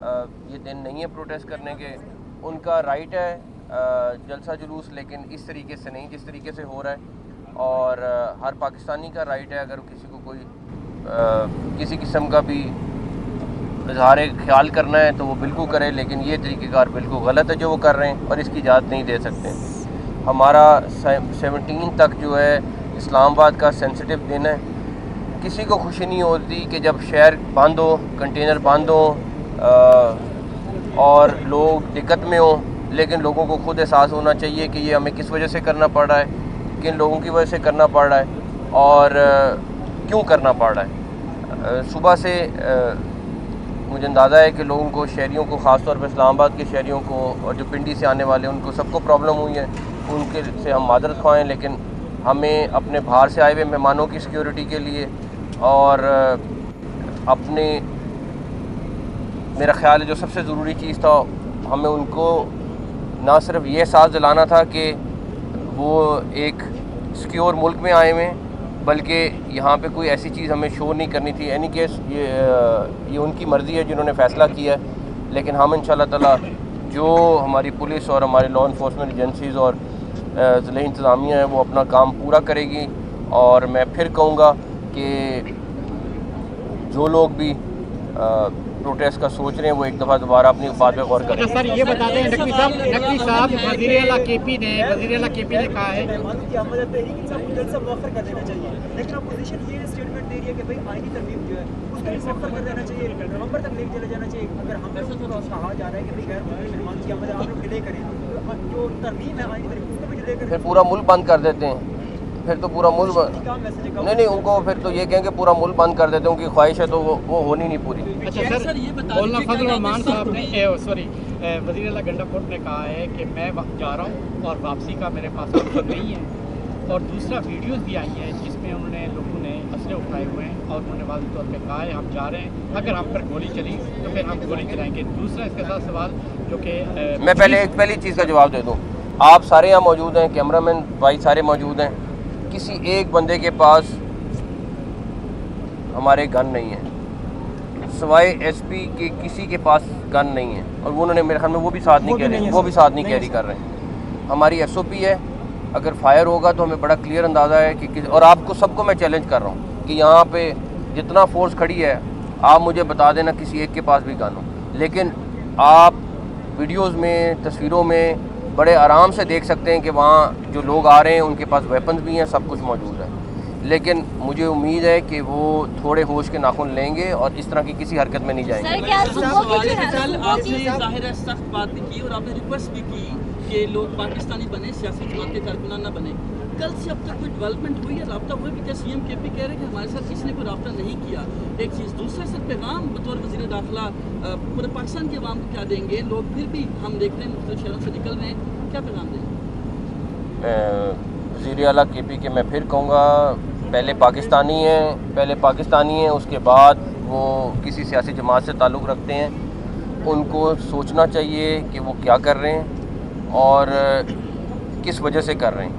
یہ دن نہیں ہے پروٹیسٹ کرنے کے، ان کا رائٹ ہے جلسہ جلوس، لیکن اس طریقے سے نہیں جس طریقے سے ہو رہا ہے، اور ہر پاکستانی کا رائٹ ہے اگر کسی کو کوئی کسی قسم کا بھی اظہار خیال کرنا ہے تو وہ بالکل کرے، لیکن یہ طریقہ کار بالکل غلط ہے جو وہ کر رہے ہیں، اور اس کی اجازت نہیں دے سکتے۔ ہمارا 17 تک جو ہے اسلام آباد کا سینسٹیو دن ہے، کسی کو خوشی نہیں ہوتی کہ جب شہر بند ہو، کنٹینر بند ہو اور لوگ دقت میں ہوں، لیکن لوگوں کو خود احساس ہونا چاہیے کہ یہ ہمیں کس وجہ سے کرنا پڑ رہا ہے، کن لوگوں کی وجہ سے کرنا پڑ رہا ہے اور کیوں کرنا پڑ رہا ہے۔ صبح سے مجھے اندازہ ہے کہ لوگوں کو، شہریوں کو، خاص طور پہ اسلام آباد کے شہریوں کو اور جو پنڈی سے آنے والے ان کو سب کو پرابلم ہوئی ہے، ان کے سے ہم معذرت خواہ ہیں، لیکن ہمیں اپنے باہر سے آئے ہوئے مہمانوں کی سیکیورٹی کے لیے اور اپنے، میرا خیال ہے جو سب سے ضروری چیز تھا، ہمیں ان کو نہ صرف یہ احساس دلانا تھا کہ وہ ایک سیکیور ملک میں آئے ہوئے ہیں، بلکہ یہاں پہ کوئی ایسی چیز ہمیں شو نہیں کرنی تھی۔ اینی کیس یہ ان کی مرضی ہے جنہوں نے فیصلہ کیا ہے، لیکن ہم انشاءاللہ تعالی جو ہماری پولیس اور ہماری لا انفورسمنٹ ایجنسیز اور ضلعی انتظامیہ ہے وہ اپنا کام پورا کرے گی، اور میں پھر کہوں گا کہ جو لوگ بھی پروٹیسٹ کا سوچ رہے ہیں وہ ایک دفعہ دوبارہ اپنی بات پہ غور کریں۔ سر یہ بتا دیں نقوی صاحب وزیر اعلیٰ کے پی نے کہا ہے جلسہ مؤخر کر دینا چاہیے، لیکن اپوزیشن یہ اسٹیٹمنٹ دے رہی ہے کہ بھائی آئینی ترمیم جو ہے اس کو مؤخر کر دینا چاہیے، نومبر تک لے کے چلا جانا چاہیے۔ اگر ہم کہا جا رہا ہے کہ بھائی غیر ملکی مہمان کی آمد آپ لوگ ڈیلے کریں، جو ترمیم ہے آئینی ترمیم اس کو بھی ڈیلے کریں، پھر پورا ملک بند کر دیتے ہیں، پھر تو پورا ملک نہیں ان کو پھر تو یہ کہیں کہ پورا ملک بند کر دیتے ہیں، ان کی خواہش ہے تو وہ ہونی نہیں پوری۔ اچھا سر، مولانا فضل الرحمان صاحب نے وزیر اعلیٰ گنڈا کوٹ نے کہا ہے کہ میں جا رہا ہوں اور واپسی کا میرے پاس آپشن نہیں ہے، اور دوسرا ویڈیوز بھی آئی ہیں جس میں انہوں نے لوگوں نے اسلحے اٹھائے ہوئے ہیں اور انہوں نے واضح طور پہ کہا ہے ہم جا رہے ہیں، اگر ہم پر گولی چلی تو پھر ہم گولی چلائیں گے۔ دوسرا اس کے ساتھ سوال جو کہ میں پہلی چیز کا جواب دے دوں، آپ سارے یہاں موجود ہیں، کیمرہ مین بھائی سارے موجود ہیں، کسی ایک بندے کے پاس ہمارے گن نہیں ہے سوائے ایس پی کے، کسی کے پاس گن نہیں ہے، اور انہوں نے میرے خیال میں وہ بھی ساتھ نہیں کیری کر رہے ہیں۔ ہماری ایس او پی ہے، اگر فائر ہوگا تو ہمیں بڑا کلیئر اندازہ ہے کہ، اور آپ کو سب کو میں چیلنج کر رہا ہوں کہ یہاں پہ جتنا فورس کھڑی ہے آپ مجھے بتا دینا کسی ایک کے پاس بھی گن ہو، لیکن آپ ویڈیوز میں، تصویروں میں بڑے آرام سے دیکھ سکتے ہیں کہ وہاں جو لوگ آ رہے ہیں ان کے پاس ویپنز بھی ہیں، سب کچھ موجود ہے، لیکن مجھے امید ہے کہ وہ تھوڑے ہوش کے ناخن لیں گے اور اس طرح کی کسی حرکت میں نہیں جائیں گے۔ آپ نے ظاہر ہے سخت بات بھی کی اور آپ نے ریکویسٹ بھی کی کہ لوگ پاکستانی بنے، سیاسی جماعت کے کارکنان نہ بنے، کل سے اب تک کوئی ڈیولپمنٹ ہوئی ہے، رابطہ ہوا بھی؟ کیا سی ایم کے پی کہہ رہے ہیں کہ ہمارے ساتھ کسی نے کوئی رابطہ نہیں کیا؟ ایک چیز، دوسرا سر پیغام بطور وزیر داخلہ پورے پاکستان کے عوام کو کیا دیں گے؟ لوگ پھر بھی ہم دیکھ رہے ہیں مختلف شہروں سے نکل رہے ہیں، کیا پیغام دیں گے؟ وزیر اعلیٰ کے پی کے میں پھر کہوں گا، پہلے پاکستانی ہیں، اس کے بعد وہ کسی سیاسی جماعت سے تعلق رکھتے ہیں، ان کو سوچنا چاہیے کہ وہ کیا کر رہے ہیں اور کس وجہ سے کر رہے ہیں۔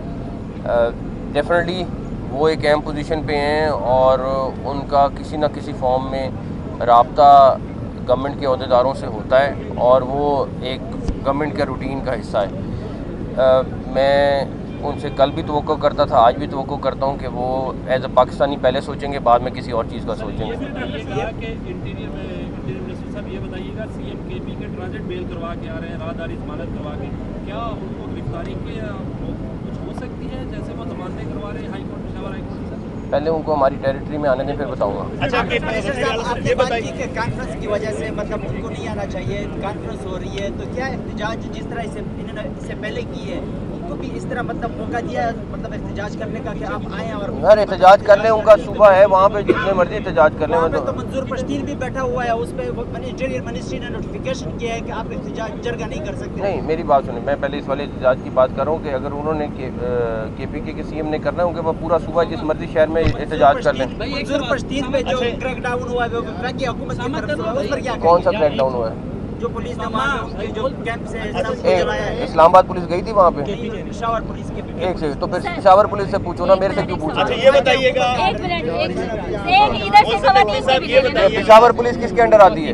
ڈیفینیٹلی وہ ایک اہم پوزیشن پہ ہیں اور ان کا کسی نہ کسی فارم میں رابطہ گورنمنٹ کے عہدیداروں سے ہوتا ہے اور وہ ایک گورنمنٹ کے روٹین کا حصہ ہے۔ میں ان سے کل بھی توقع کرتا تھا، آج بھی توقع کرتا ہوں کہ وہ ایز اے پاکستانی پہلے سوچیں گے، بعد میں کسی اور چیز کا سوچیں گے۔ یہ بتائیے گا سی ایم کے پی کے ٹرانزٹ بیل کروا کے آ رہے ہیں، راہداری ضمانت کروا کے، کیا ان کو گرفتاری کی کچھ ہو سکتی ہے جیسے وہ ضمانتیں کروا رہے ہیں high court, Peshawar high court سے؟ پہلے ان کو ہماری ٹیریٹری میں آنے دیں پھر بتاؤں گا۔ اچھا آپ نے بات کی کہ کانفرنس کی وجہ سے مطلب ان کو نہیں آنا چاہیے، کانفرنس ہو رہی ہے، تو کیا احتجاج جس طرح انہوں نے اس سے پہلے کی ہے ان کو بھی اس طرح مطلب موقع دیا ہے مطلب احتجاج کرنے کا کہ آپ آئیں اور ہر احتجاج کر لیں، ان کا صوبہ ہے وہاں پہ جتنے مرضی احتجاج کر لیں۔ تو منظور پشتین بھی بیٹھا ہوا ہے، اس پہ انٹیریئر منسٹری نے نوٹیفیکیشن کیا ہے کہ آپ احتجاج جرگہ نہیں کر سکتے۔ نہیں، میری بات سنیں، میں پہلے اس والے احتجاج کی بات کر رہا ہوں کہ اگر انہوں نے کے پی کے سی ایم نے کرنا ہے ان کے پاس پورا صوبہ جس مرضی شہر میں احتجاج کر لیں۔ منظور پشتین پہ جو کریک ڈاؤن ہوا ہے وہ وفاقی حکومت کی طرف سے ہوا ہے، اس پر کیا کون سا کریک ڈاؤن ہوا ہے؟ جو پولیس نے وہاں جو کیمپ سے جلایا ہے، اسلام آباد پولیس گئی تھی وہاں پہ؟ پشاور پولیس کے ایک سے تو پھر پشاور پولیس سے پوچھو نا، میرے سے کیوں پوچھو؟ یہ بتائیے گا پشاور پولیس کس کے انڈر آتی ہے؟